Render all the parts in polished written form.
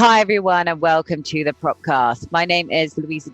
Hi, everyone, and welcome to the Propcast. My name is Louisa,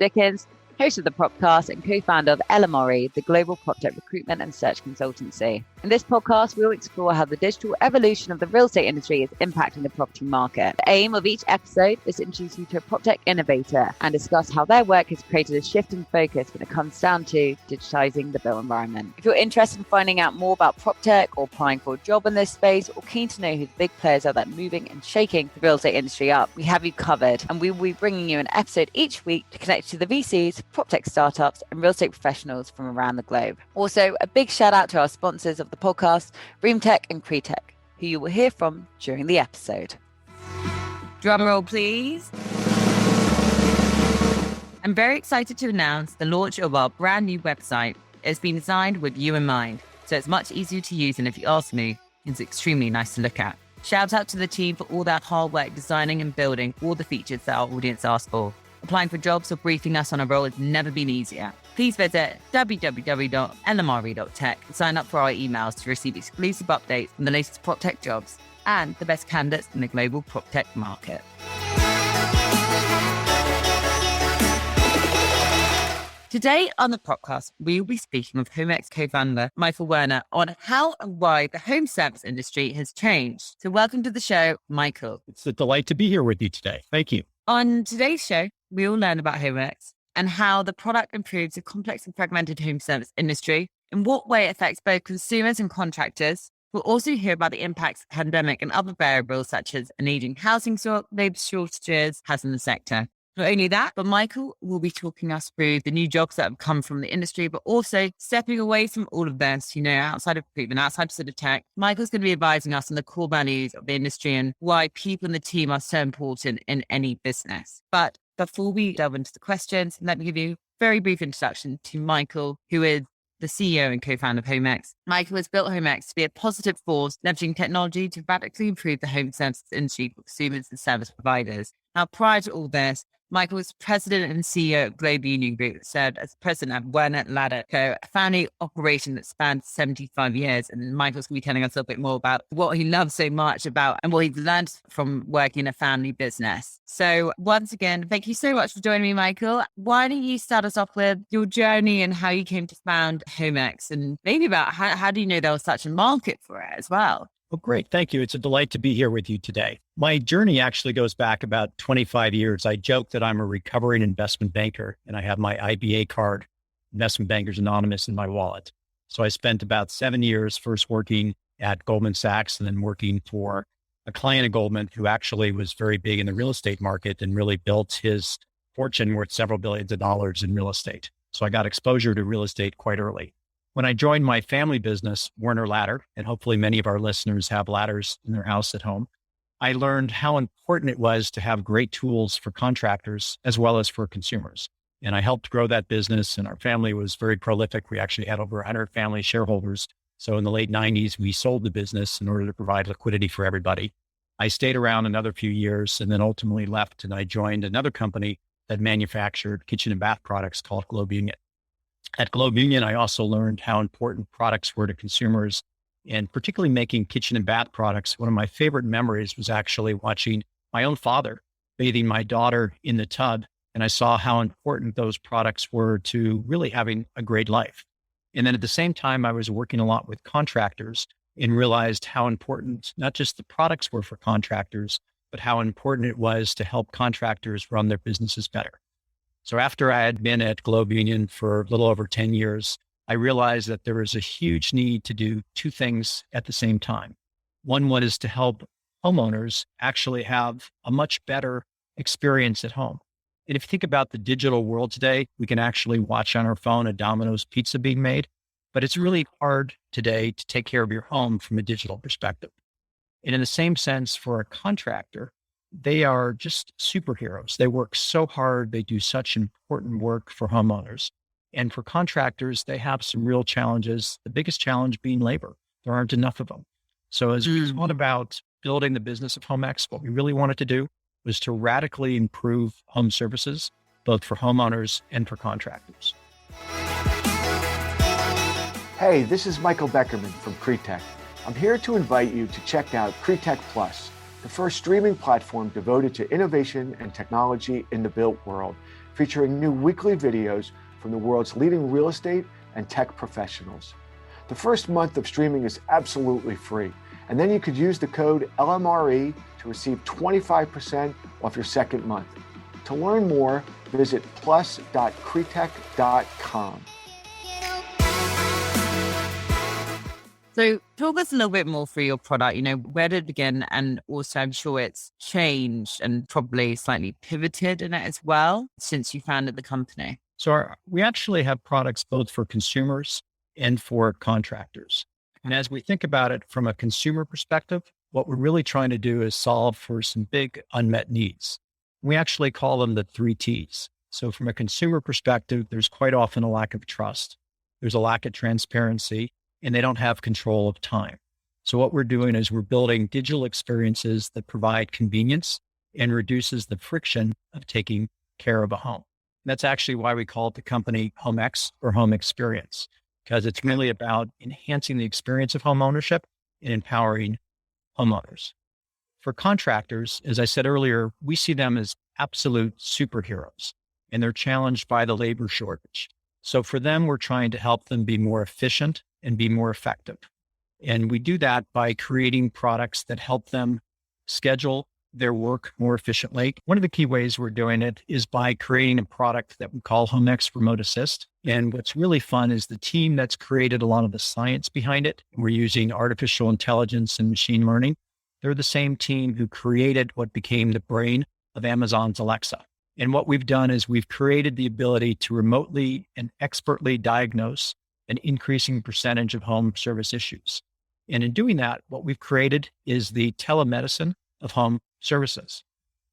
host of the Propcast and co-founder of LMRE, the global PropTech recruitment and search consultancy. In this podcast, we'll explore how the digital evolution of the real estate industry is impacting the property market. The aim of each episode is to introduce you to a PropTech innovator and discuss how their work has created a shift in focus when it comes down to digitizing the built environment. If you're interested in finding out more about PropTech or applying for a job in this space, or keen to know who the big players are that are moving and shaking the real estate industry up, we have you covered, and we will be bringing you an episode each week to connect you to the VCs, PropTech startups, and real estate professionals from around the globe. Also, a big shout out to our sponsors of the podcast, ReamTech and CreTech, who you will hear from during the episode. Drum roll, please. I'm very excited to announce the launch of our brand new website. It's been designed with you in mind, so it's much easier to use, and if you ask me, it's extremely nice to look at. Shout out to the team for all that hard work designing and building all the features that our audience asked for. Applying for jobs or briefing us on a role has never been easier. Please visit www.lmre.tech and sign up for our emails to receive exclusive updates on the latest PropTech jobs and the best candidates in the global PropTech market. Today on the podcast, we will be speaking with HomeX co-founder Michael Werner on how and why the home service industry has changed. So welcome to the show, Michael. It's a delight to be here with you today. Thank you. On today's show, we will learn about HomeX and how the product improves the complex and fragmented home service industry, in what way it affects both consumers and contractors. We'll also hear about the impacts of the pandemic and other variables such as an aging housing stock, labour shortages has in the sector. Not only that, but Michael will be talking us through the new jobs that have come from the industry, but also stepping away from all of this, outside of recruitment, outside of tech. Michael's going to be advising us on the core values of the industry and why people in the team are so important in any business. But before we delve into the questions, let me give you a very brief introduction to Michael, who is the CEO and co-founder of HomeX. Michael has built HomeX to be a positive force, leveraging technology to radically improve the home services industry for consumers and service providers. Now, prior to all this, Michael was president and CEO of Global Union Group, served as president of Werner Ladder, a family operation that spanned 75 years. And Michael's going to be telling us a little bit more about what he loves so much about and what he's learned from working in a family business. So once again, thank you so much for joining me, Michael. Why don't you start us off with your journey and how you came to found HomeX, and maybe about how do you know there was such a market for it as well? Well, great. Thank you. It's a delight to be here with you today. My journey actually goes back about 25 years. I joke that I'm a recovering investment banker and I have my IBA card, Investment Bankers Anonymous, in my wallet. So I spent about 7 years first working at Goldman Sachs and then working for a client of Goldman who actually was very big in the real estate market and really built his fortune worth several billions of dollars in real estate. So I got exposure to real estate quite early. When I joined my family business, Werner Ladder, and hopefully many of our listeners have ladders in their house at home, I learned how important it was to have great tools for contractors as well as for consumers. And I helped grow that business, and our family was very prolific. We actually had over 100 family shareholders. So in the late 90s, we sold the business in order to provide liquidity for everybody. I stayed around another few years and then ultimately left, and I joined another company that manufactured kitchen and bath products called Globe Union. At Globe Union, I also learned how important products were to consumers, and particularly making kitchen and bath products. One of my favorite memories was actually watching my own father bathing my daughter in the tub, and I saw how important those products were to really having a great life. And then at the same time, I was working a lot with contractors and realized how important not just the products were for contractors, but how important it was to help contractors run their businesses better. So after I had been at Globe Union for a little over 10 years, I realized that there was a huge need to do two things at the same time. One was to help homeowners actually have a much better experience at home. And if you think about the digital world today, we can actually watch on our phone a Domino's pizza being made, but it's really hard today to take care of your home from a digital perspective. And in the same sense, for a contractor, they are just superheroes. They work so hard. They do such important work for homeowners. And for contractors, they have some real challenges. The biggest challenge being labor. There aren't enough of them. So as we thought about building the business of HomeX, what we really wanted to do was to radically improve home services, both for homeowners and for contractors. Hey, this is Michael Beckerman from CreTech. I'm here to invite you to check out CreTech Plus, the first streaming platform devoted to innovation and technology in the built world, featuring new weekly videos from the world's leading real estate and tech professionals. The first month of streaming is absolutely free, and then you could use the code LMRE to receive 25% off your second month. To learn more, visit plus.cretech.com. So talk us a little bit more through your product, where did it begin? And also I'm sure it's changed and probably slightly pivoted in it as well since you founded the company. So we actually have products both for consumers and for contractors. And as we think about it from a consumer perspective, what we're really trying to do is solve for some big unmet needs. We actually call them the 3 Ts. So from a consumer perspective, there's quite often a lack of trust. There's a lack of transparency, and they don't have control of time. So what we're doing is we're building digital experiences that provide convenience and reduces the friction of taking care of a home. And that's actually why we call it the company HomeX or Home Experience, because it's really about enhancing the experience of home ownership and empowering homeowners. For contractors, as I said earlier, we see them as absolute superheroes, and they're challenged by the labor shortage. So for them, we're trying to help them be more efficient and be more effective. And we do that by creating products that help them schedule their work more efficiently. One of the key ways we're doing it is by creating a product that we call HomeX Remote Assist. And what's really fun is the team that's created a lot of the science behind it. We're using artificial intelligence and machine learning. They're the same team who created what became the brain of Amazon's Alexa. And what we've done is we've created the ability to remotely and expertly diagnose an increasing percentage of home service issues. And in doing that, what we've created is the telemedicine of home services.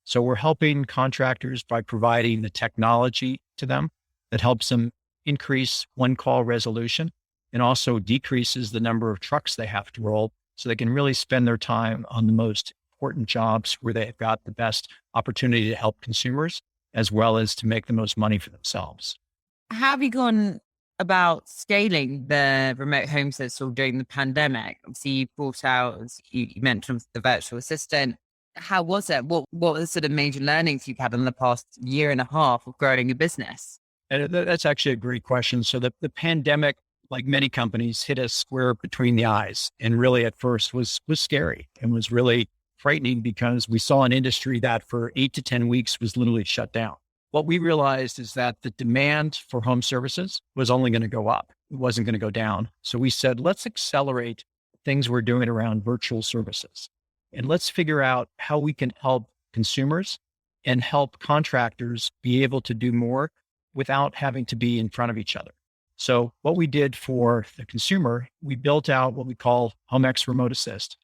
So we're helping contractors by providing the technology to them that helps them increase one-call resolution and also decreases the number of trucks they have to roll so they can really spend their time on the most important jobs where they've got the best opportunity to help consumers as well as to make the most money for themselves. How have you gone about scaling the remote home service during the pandemic? Obviously, you brought out, as you mentioned, the virtual assistant. How was it? What were the sort of major learnings you've had in the past year and a half of growing your business? And that's actually a great question. So the pandemic, like many companies, hit us square between the eyes, and really at first was scary and was really frightening because we saw an industry that for 8 to 10 weeks was literally shut down. What we realized is that the demand for home services was only going to go up. It wasn't going to go down. So we said, let's accelerate things we're doing around virtual services. And let's figure out how we can help consumers and help contractors be able to do more without having to be in front of each other. So what we did for the consumer, we built out what we call HomeX Remote Assist.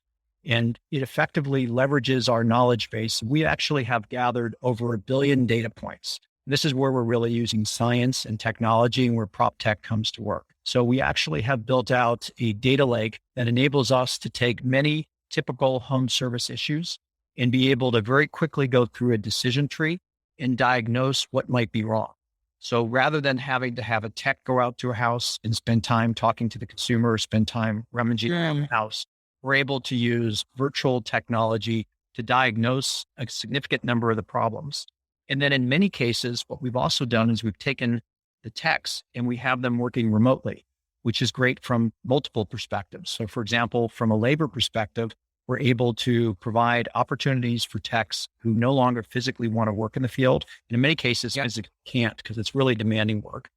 And it effectively leverages our knowledge base. We actually have gathered over 1 billion data points. This is where we're really using science and technology and where PropTech comes to work. So we actually have built out a data lake that enables us to take many typical home service issues and be able to very quickly go through a decision tree and diagnose what might be wrong. So rather than having to have a tech go out to a house and spend time talking to the consumer, or spend time rummaging around the house, we're able to use virtual technology to diagnose a significant number of the problems. And then in many cases, what we've also done is we've taken the techs and we have them working remotely, which is great from multiple perspectives. So for example, from a labor perspective, we're able to provide opportunities for techs who no longer physically want to work in the field. And in many cases, physically can't because it's really demanding work.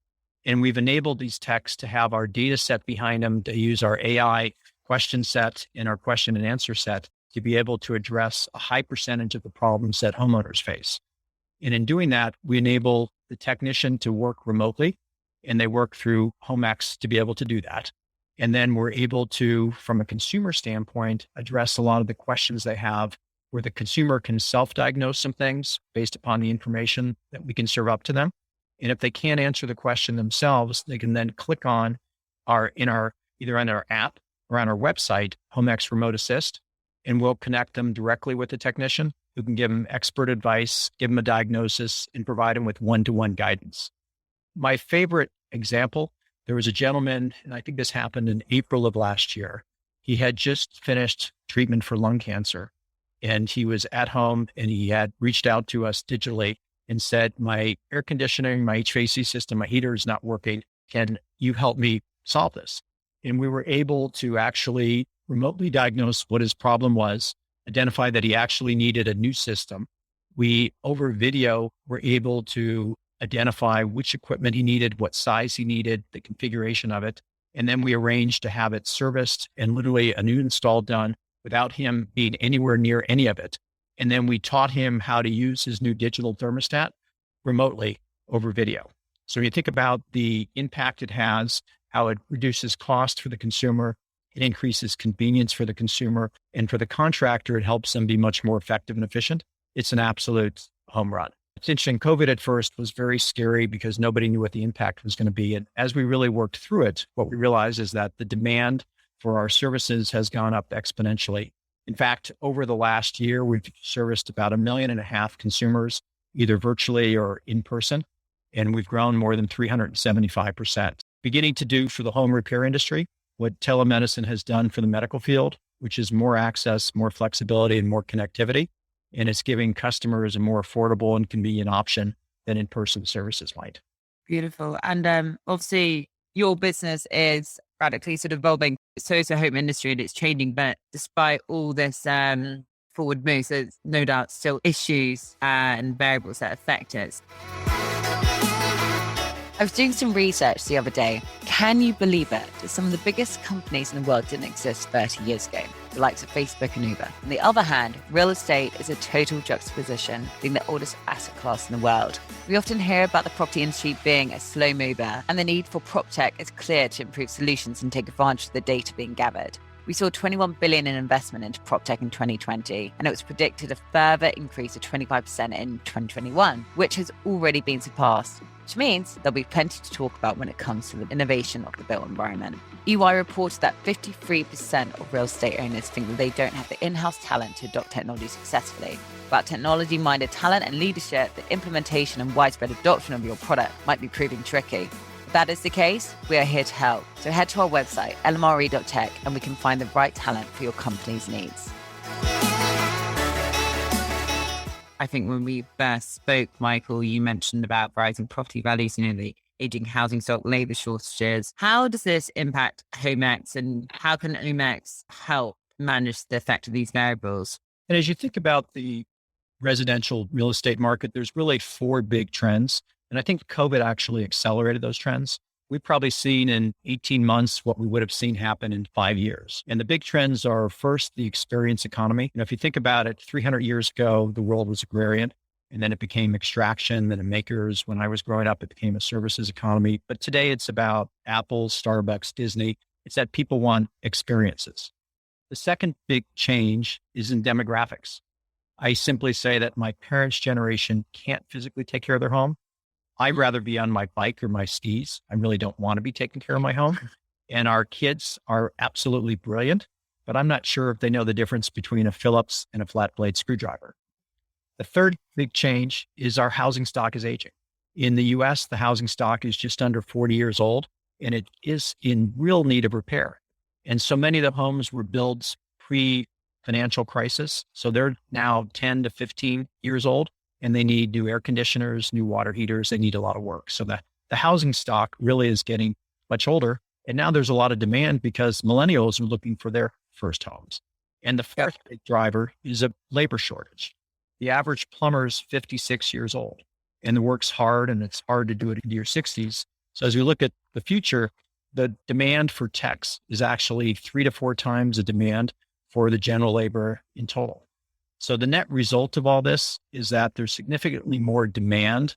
And we've enabled these techs to have our data set behind them, to use our AI question set and our question and answer set to be able to address a high percentage of the problems that homeowners face. And in doing that, we enable the technician to work remotely, and they work through HomeX to be able to do that. And then we're able to, from a consumer standpoint, address a lot of the questions they have where the consumer can self-diagnose some things based upon the information that we can serve up to them. And if they can't answer the question themselves, they can then click on either on our app or on our website, HomeX Remote Assist, and we'll connect them directly with the technician who can give them expert advice, give them a diagnosis, and provide them with one-to-one guidance. My favorite example, there was a gentleman, and I think this happened in April of last year. He had just finished treatment for lung cancer, and he was at home and he had reached out to us digitally and said, my air conditioning, my HVAC system, my heater is not working. Can you help me solve this? And we were able to actually remotely diagnose what his problem was, identify that he actually needed a new system. We, over video, were able to identify which equipment he needed, what size he needed, the configuration of it. And then we arranged to have it serviced and literally a new install done without him being anywhere near any of it. And then we taught him how to use his new digital thermostat remotely over video. So when you think about the impact it has, how it reduces cost for the consumer, it increases convenience for the consumer, and for the contractor, it helps them be much more effective and efficient. It's an absolute home run. It's interesting. COVID at first was very scary because nobody knew what the impact was going to be. And as we really worked through it, what we realized is that the demand for our services has gone up exponentially. In fact, over the last year, we've serviced about 1.5 million consumers, either virtually or in person, and we've grown more than 375%. Beginning to do for the home repair industry what telemedicine has done for the medical field, which is more access, more flexibility, and more connectivity. And it's giving customers a more affordable and convenient option than in-person services might. Beautiful. And obviously, your business is radically sort of evolving. So is the home industry, and it's changing. But despite all this forward moves, there's no doubt still issues and variables that affect it. I was doing some research the other day. Can you believe it? That some of the biggest companies in the world didn't exist 30 years ago, the likes of Facebook and Uber. On the other hand, real estate is a total juxtaposition, being the oldest asset class in the world. We often hear about the property industry being a slow mover, and the need for PropTech is clear to improve solutions and take advantage of the data being gathered. We saw 21 billion in investment into PropTech in 2020, and it was predicted a further increase of 25% in 2021, which has already been surpassed, which means there'll be plenty to talk about when it comes to the innovation of the built environment. EY reported that 53% of real estate owners think that they don't have the in-house talent to adopt technology successfully. Without technology-minded talent and leadership, the implementation and widespread adoption of your product might be proving tricky. If that is the case, we are here to help. So head to our website, LMRE.tech, and we can find the right talent for your company's needs. I think when we first spoke, Michael, you mentioned about rising property values, the aging housing stock, labor shortages. How does this impact HomeX, and how can HomeX help manage the effect of these variables? And as you think about the residential real estate market, there's really 4 big trends. And I think COVID actually accelerated those trends. We've probably seen in 18 months what we would have seen happen in 5 years. And the big trends are, first, the experience economy. If you think about it, 300 years ago, the world was agrarian, and then it became extraction, then makers. When I was growing up, it became a services economy. But today it's about Apple, Starbucks, Disney. It's that people want experiences. The second big change is in demographics. I simply say that my parents' generation can't physically take care of their home. I'd rather be on my bike or my skis. I really don't want to be taking care of my home. And our kids are absolutely brilliant, but I'm not sure if they know the difference between a Phillips and a flat blade screwdriver. The third big change is our housing stock is aging. In the US, the housing stock is just under 40 years old, and it is in real need of repair. And so many of the homes were built pre-financial crisis. So they're now 10 to 15 years old. And they need new air conditioners, new water heaters. They need a lot of work. So the housing stock really is getting much older. And now there's a lot of demand because millennials are looking for their first homes. And the fourth big driver is a labor shortage. The average plumber is 56 years old and works hard, and it's hard to do it into your 60s. So as we look at the future, the demand for techs is actually 3 to 4 times the demand for the general labor in total. So the net result of all this is that there's significantly more demand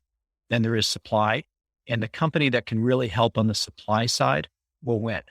than there is supply. And the company that can really help on the supply side will win.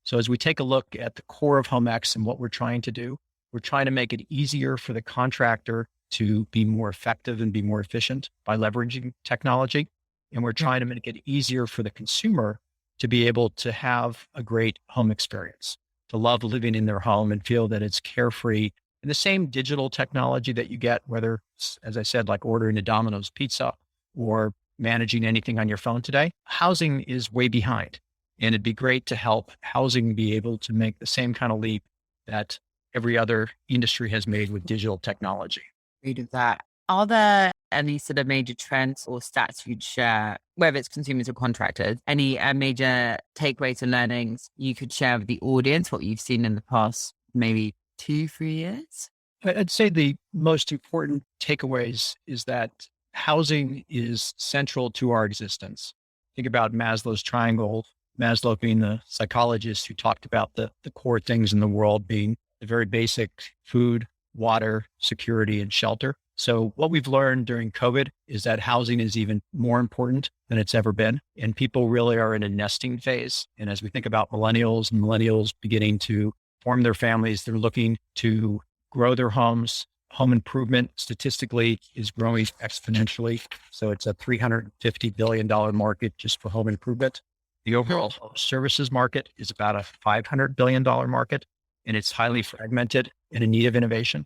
So as we take a look at the core of HomeX and what we're trying to do, we're trying to make it easier for the contractor to be more effective and be more efficient by leveraging technology. And we're trying to make it easier for the consumer to be able to have a great home experience, to love living in their home and feel that it's carefree. And the same digital technology that you get, whether, as I said, like ordering a Domino's pizza or managing anything on your phone today, housing is way behind. And it'd be great to help housing be able to make the same kind of leap that every other industry has made with digital technology. Read of that. Are there any sort of major trends or stats you'd share, whether it's consumers or contractors, any major takeaways or learnings you could share with the audience, what you've seen in the past maybe 2-3 years? I'd say the most important takeaways is that housing is central to our existence. Think about Maslow's triangle, Maslow being the psychologist who talked about the core things in the world being the very basic food, water, security, and shelter. So what we've learned during COVID is that housing is even more important than it's ever been. And people really are in a nesting phase. And as we think about millennials beginning to form their families, they're looking to grow their homes. Home improvement statistically is growing exponentially. So it's a $350 billion market just for home improvement. The overall home services market is about a $500 billion market, and it's highly fragmented and in need of innovation.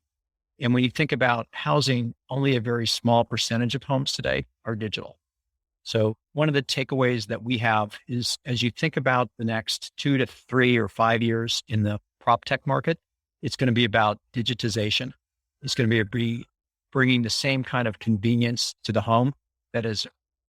And when you think about housing, only a very small percentage of homes today are digital. So one of the takeaways that we have is as you think about the next 2 to 3 or 5 years in the PropTech market, it's going to be about digitization. It's going to be bringing the same kind of convenience to the home that has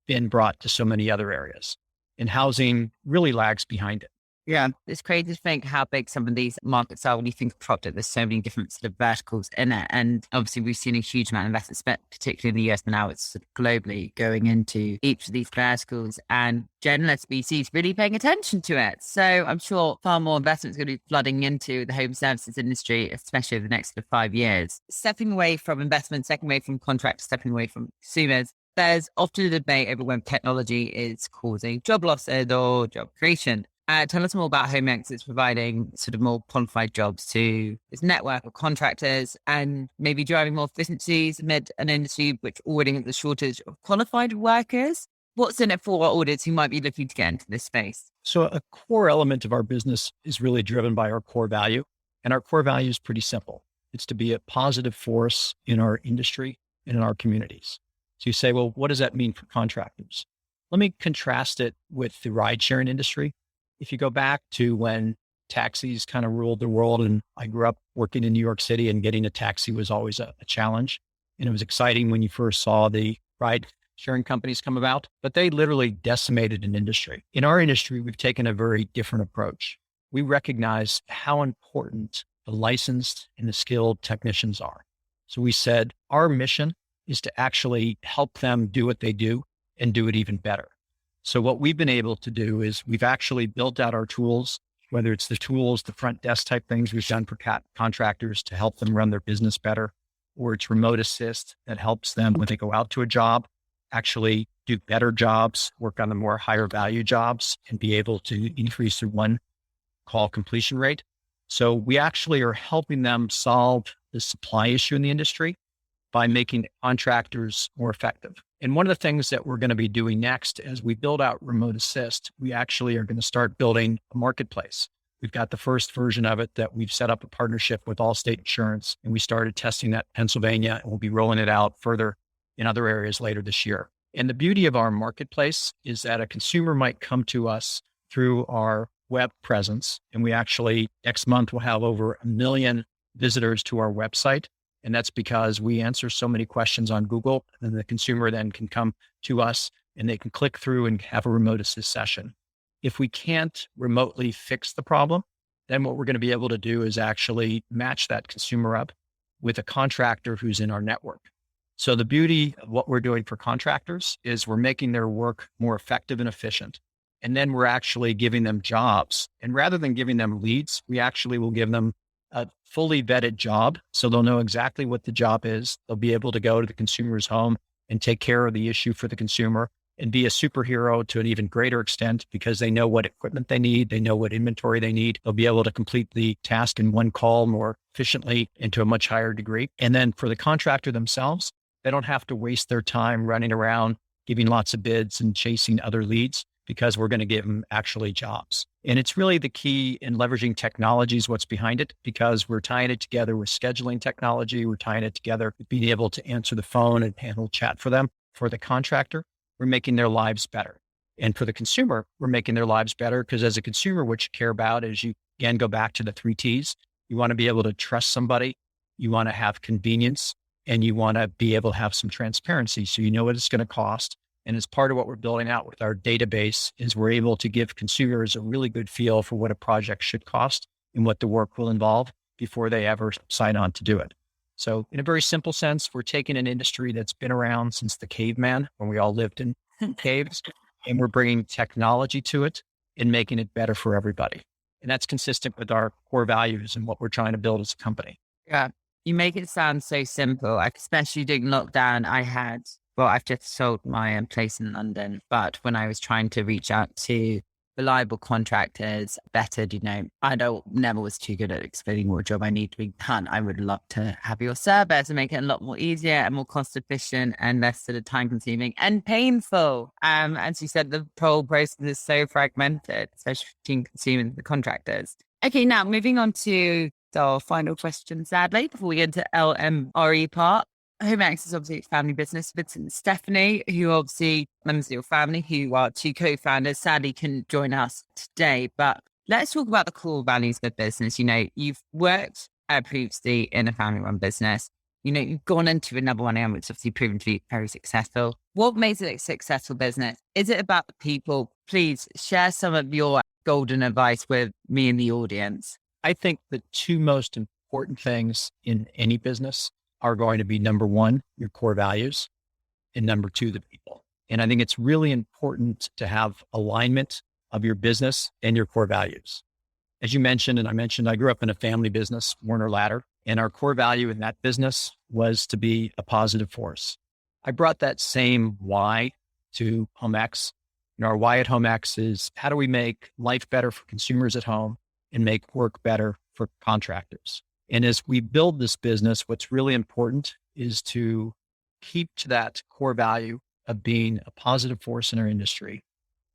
been brought to so many other areas. And housing really lags behind it. Yeah, it's crazy to think how big some of these markets are when you think of PropTech. There's so many different sort of verticals in it. And obviously we've seen a huge amount of investment spent, particularly in the US, but now it's sort of globally going into each of these verticals, and journalist VCs really paying attention to it. So I'm sure far more investment is going to be flooding into the home services industry, especially over the next sort of 5 years. Stepping away from investment, stepping away from contractors, stepping away from consumers, there's often a debate over when technology is causing job losses or job creation. Tell us more about HomeX. It's providing sort of more qualified jobs to its network of contractors and maybe driving more efficiencies amid an industry which already has a shortage of qualified workers. What's in it for our audience who might be looking to get into this space? So a core element of our business is really driven by our core value. And our core value is pretty simple. It's to be a positive force in our industry and in our communities. So you say, well, what does that mean for contractors? Let me contrast it with the ride sharing industry. If you go back to when taxis kind of ruled the world, and I grew up working in New York City, and getting a taxi was always a challenge. And it was exciting when you first saw the ride sharing companies come about, but they literally decimated an industry. In our industry, we've taken a very different approach. We recognize how important the licensed and the skilled technicians are. So we said, our mission is to actually help them do what they do and do it even better. So what we've been able to do is we've actually built out our tools, whether it's the tools, the front desk type things we've done for contractors to help them run their business better, or it's remote assist that helps them when they go out to a job, actually do better jobs, work on the more higher value jobs, and be able to increase their one call completion rate. So we actually are helping them solve the supply issue in the industry by making contractors more effective. And one of the things that we're going to be doing next as we build out remote assist, we actually are going to start building a marketplace. We've got the first version of it that we've set up a partnership with Allstate Insurance, and we started testing that in Pennsylvania, and we'll be rolling it out further in other areas later this year. And the beauty of our marketplace is that a consumer might come to us through our web presence. And we actually, next month, will have over 1 million visitors to our website. And that's because we answer so many questions on Google, and the consumer then can come to us and they can click through and have a remote assist session. If we can't remotely fix the problem, then what we're going to be able to do is actually match that consumer up with a contractor who's in our network. So the beauty of what we're doing for contractors is we're making their work more effective and efficient. And then we're actually giving them jobs. And rather than giving them leads, we actually will give them a fully vetted job. So they'll know exactly what the job is. They'll be able to go to the consumer's home and take care of the issue for the consumer and be a superhero to an even greater extent because they know what equipment they need. They know what inventory they need. They'll be able to complete the task in one call more efficiently and to a much higher degree. And then for the contractor themselves, they don't have to waste their time running around, giving lots of bids and chasing other leads, because we're going to give them actually jobs. And it's really the key in leveraging technology is what's behind it, because we're tying it together with scheduling technology. We're tying it together with being able to answer the phone and handle chat for them. For the contractor, we're making their lives better. And for the consumer, we're making their lives better because as a consumer, what you care about is you, again, go back to the 3 T's. You want to be able to trust somebody. You want to have convenience, and you want to be able to have some transparency. So you know what it's going to cost. And as part of what we're building out with our database is we're able to give consumers a really good feel for what a project should cost and what the work will involve before they ever sign on to do it. So in a very simple sense, we're taking an industry that's been around since the caveman, when we all lived in caves, and we're bringing technology to it and making it better for everybody. And that's consistent with our core values and what we're trying to build as a company. Yeah. You make it sound so simple. Like, especially during lockdown, I've just sold my place in London, but when I was trying to reach out to reliable contractors, I never was too good at explaining what job I need to be done. I would love to have your service and make it a lot more easier and more cost efficient and less sort of time consuming and painful. As you said, the whole process is so fragmented, especially between consumers and the contractors. Okay, now moving on to our final question, sadly, before we get into LMRE part. HomeX is obviously a family business. Vincent and Stephanie, who obviously members of your family, who are two co-founders, sadly couldn't join us today. But let's talk about the core values of the business. You've worked previously in a family-run business. You've gone into another one, which obviously proven to be very successful. What makes it a successful business? Is it about the people? Please share some of your golden advice with me and the audience. I think the two most important things in any business are going to be, number one, your core values, and number two, the people. And I think it's really important to have alignment of your business and your core values. As you mentioned, and I mentioned, I grew up in a family business, Werner Ladder, and our core value in that business was to be a positive force. I brought that same why to HomeX. Our why at HomeX is, how do we make life better for consumers at home and make work better for contractors? And as we build this business, what's really important is to keep to that core value of being a positive force in our industry,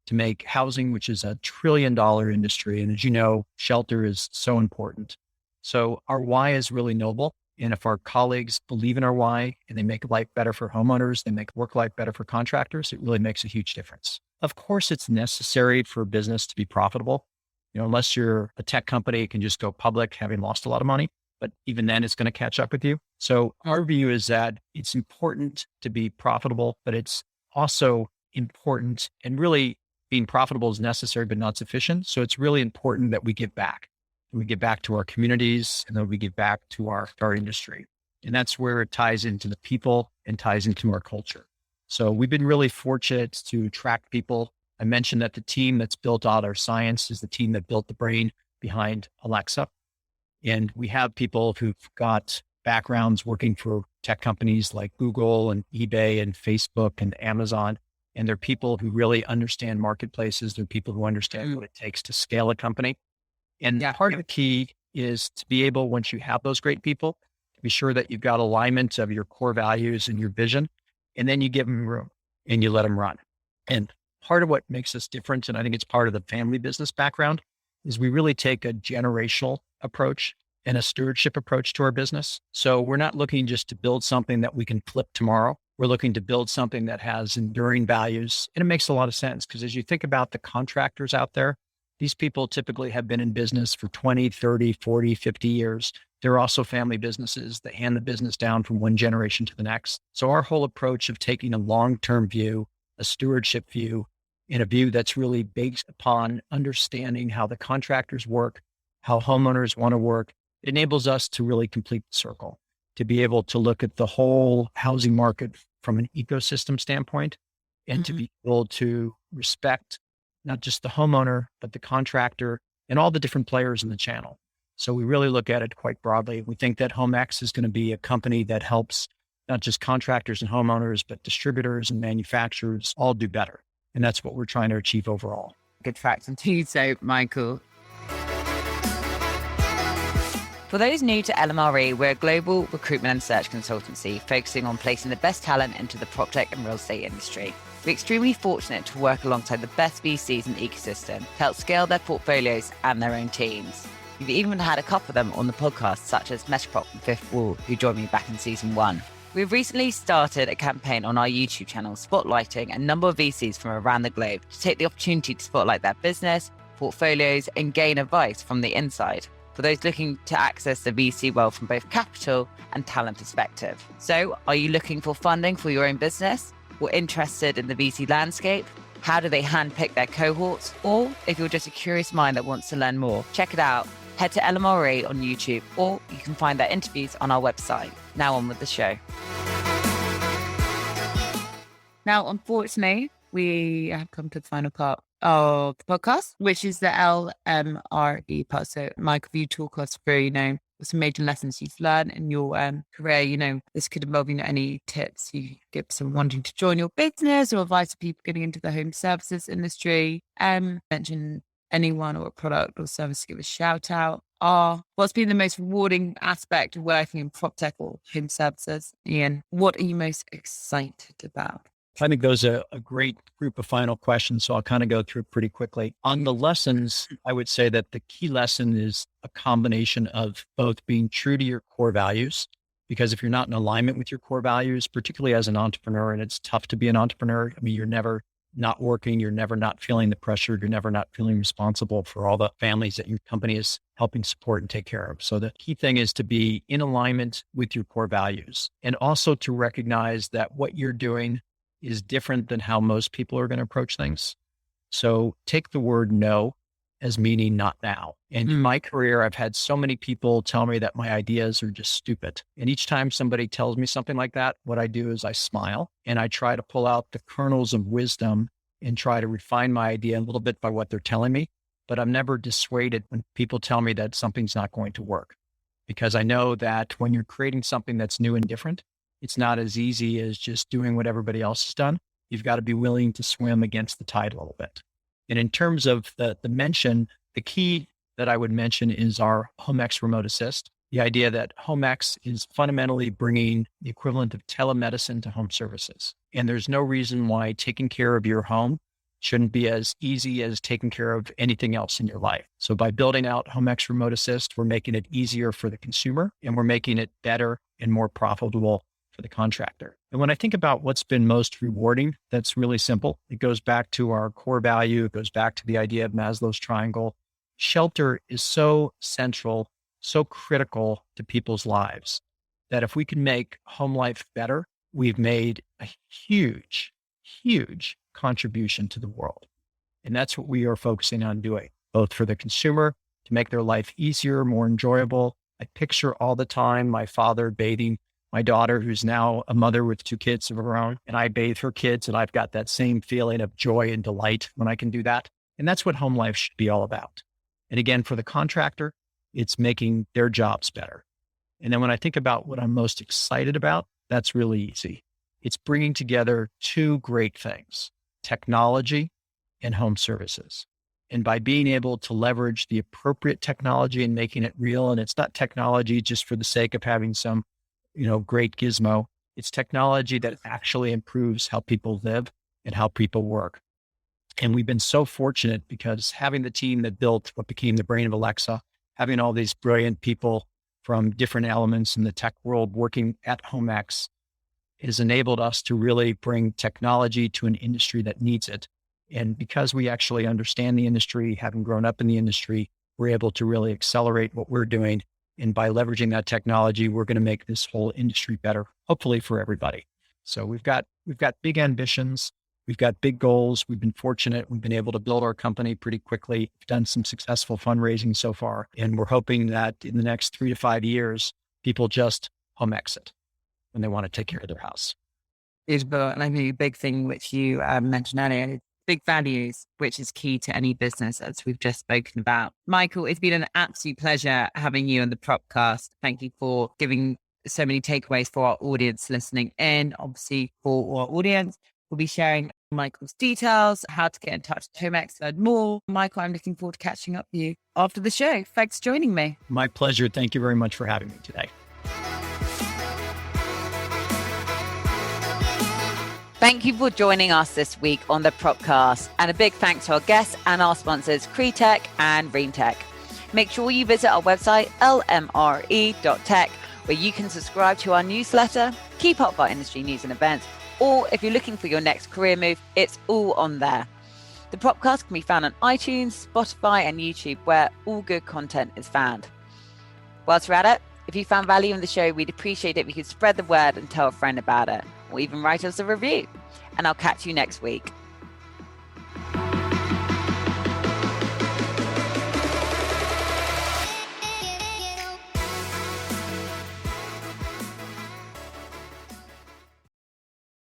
to make housing, which is $1 trillion industry. And as you know, shelter is so important. So our why is really noble. And if our colleagues believe in our why and they make life better for homeowners, they make work life better for contractors, it really makes a huge difference. Of course, it's necessary for a business to be profitable. Unless you're a tech company, it can just go public having lost a lot of money. But even then, it's going to catch up with you. So our view is that it's important to be profitable, but it's also important, and really being profitable is necessary, but not sufficient. So it's really important that we give back. We give back to our communities, and then we give back to our industry. And that's where it ties into the people and ties into our culture. So we've been really fortunate to attract people. I mentioned that the team that's built out our science is the team that built the brain behind Alexa. And we have people who've got backgrounds working for tech companies like Google and eBay and Facebook and Amazon. And they're people who really understand marketplaces. They're people who understand what it takes to scale a company. And part of the key is to be able, once you have those great people, to be sure that you've got alignment of your core values and your vision. And then you give them room and you let them run. And part of what makes us different, and I think it's part of the family business background, is we really take a generational approach and a stewardship approach to our business. So we're not looking just to build something that we can flip tomorrow. We're looking to build something that has enduring values. And it makes a lot of sense because as you think about the contractors out there, these people typically have been in business for 20, 30, 40, 50 years. They're also family businesses that hand the business down from one generation to the next. So our whole approach of taking a long-term view, a stewardship view, and a view that's really based upon understanding how the contractors work, how homeowners want to work, it enables us to really complete the circle, to be able to look at the whole housing market from an ecosystem standpoint, and to be able to respect not just the homeowner, but the contractor and all the different players in the channel. So we really look at it quite broadly. We think that HomeX is going to be a company that helps not just contractors and homeowners, but distributors and manufacturers all do better. And that's what we're trying to achieve overall. Good fact. And to you, so Michael. For those new to LMRE, we're a global recruitment and search consultancy focusing on placing the best talent into the PropTech and real estate industry. We're extremely fortunate to work alongside the best VCs in the ecosystem to help scale their portfolios and their own teams. We've even had a couple of them on the podcast, such as Meshprop and Fifth Wall, who joined me back in season 1. We've recently started a campaign on our YouTube channel spotlighting a number of VCs from around the globe to take the opportunity to spotlight their business, portfolios, and gain advice from the inside. for those looking to access the VC world from both capital and talent perspective. So, are you looking for funding for your own business or interested in the VC landscape? How do they handpick their cohorts? Or if you're just a curious mind that wants to learn more, check it out. Head to LMRE on YouTube, or you can find their interviews on our website. Now on with the show. Now, unfortunately, we have come to the final part of the podcast, which is the LMRE part. So, Michael, you talk us through, some major lessons you've learned in your career. This could involve, any tips you give someone wanting to join your business or advice to people getting into the home services industry. Mention anyone or a product or service to give a shout out. What's been the most rewarding aspect of working in PropTech or home services? Ian, what are you most excited about? I think those are a great group of final questions, so I'll kind of go through pretty quickly. On the lessons, I would say that the key lesson is a combination of both being true to your core values, because if you're not in alignment with your core values, particularly as an entrepreneur, and it's tough to be an entrepreneur, you're never not working, you're never not feeling the pressure, you're never not feeling responsible for all the families that your company is helping support and take care of. So the key thing is to be in alignment with your core values, and also to recognize that what you're doing is different than how most people are going to approach things. So take the word no as meaning not now. And in my career, I've had so many people tell me that my ideas are just stupid. And each time somebody tells me something like that, what I do is I smile and I try to pull out the kernels of wisdom and try to refine my idea a little bit by what they're telling me. But I'm never dissuaded when people tell me that something's not going to work, because I know that when you're creating something that's new and different, it's not as easy as just doing what everybody else has done. You've got to be willing to swim against the tide a little bit. And in terms of the mention, the key that I would mention is our HomeX Remote Assist. The idea that HomeX is fundamentally bringing the equivalent of telemedicine to home services. And there's no reason why taking care of your home shouldn't be as easy as taking care of anything else in your life. So by building out HomeX Remote Assist, we're making it easier for the consumer, and we're making it better and more profitable for the contractor. And when I think about what's been most rewarding, that's really simple. It goes back to our core value. It goes back to the idea of Maslow's triangle. Shelter is so central, so critical to people's lives that if we can make home life better, we've made a huge, huge contribution to the world. And that's what we are focusing on doing, both for the consumer to make their life easier, more enjoyable. I picture all the time my father bathing my daughter, who's now a mother with 2 kids of her own, and I bathe her kids, and I've got that same feeling of joy and delight when I can do that. And that's what home life should be all about. And again, for the contractor, it's making their jobs better. And then when I think about what I'm most excited about, that's really easy. It's bringing together 2 great things, technology and home services. And by being able to leverage the appropriate technology and making it real, and it's not technology just for the sake of having some great gizmo. It's technology that actually improves how people live and how people work. And we've been so fortunate because having the team that built what became the brain of Alexa, having all these brilliant people from different elements in the tech world working at HomeX has enabled us to really bring technology to an industry that needs it. And because we actually understand the industry, having grown up in the industry, we're able to really accelerate what we're doing. And by leveraging that technology, we're going to make this whole industry better, hopefully for everybody. So we've got big ambitions. We've got big goals. We've been fortunate. We've been able to build our company pretty quickly. We've done some successful fundraising so far. And we're hoping that in the next 3 to 5 years, people just home exit when they want to take care of their house. Beautiful. And I think a big thing which you mentioned earlier, big values, which is key to any business, as we've just spoken about. Michael, it's been an absolute pleasure having you on the Propcast. Thank you for giving so many takeaways for our audience listening in. Obviously, for our audience, we'll be sharing Michael's details, how to get in touch with HomeX, learn more. Michael, I'm looking forward to catching up with you after the show. Thanks for joining me. My pleasure. Thank you very much for having me today. Thank you for joining us this week on the Propcast, and a big thanks to our guests and our sponsors, Cretech and Reentech. Make sure you visit our website, lmre.tech, where you can subscribe to our newsletter, keep up with our industry news and events, or if you're looking for your next career move, it's all on there. The Propcast can be found on iTunes, Spotify, and YouTube, where all good content is found. Whilst we're at it, if you found value in the show, we'd appreciate it if you could spread the word and tell a friend about it, or even write us a review. And I'll catch you next week.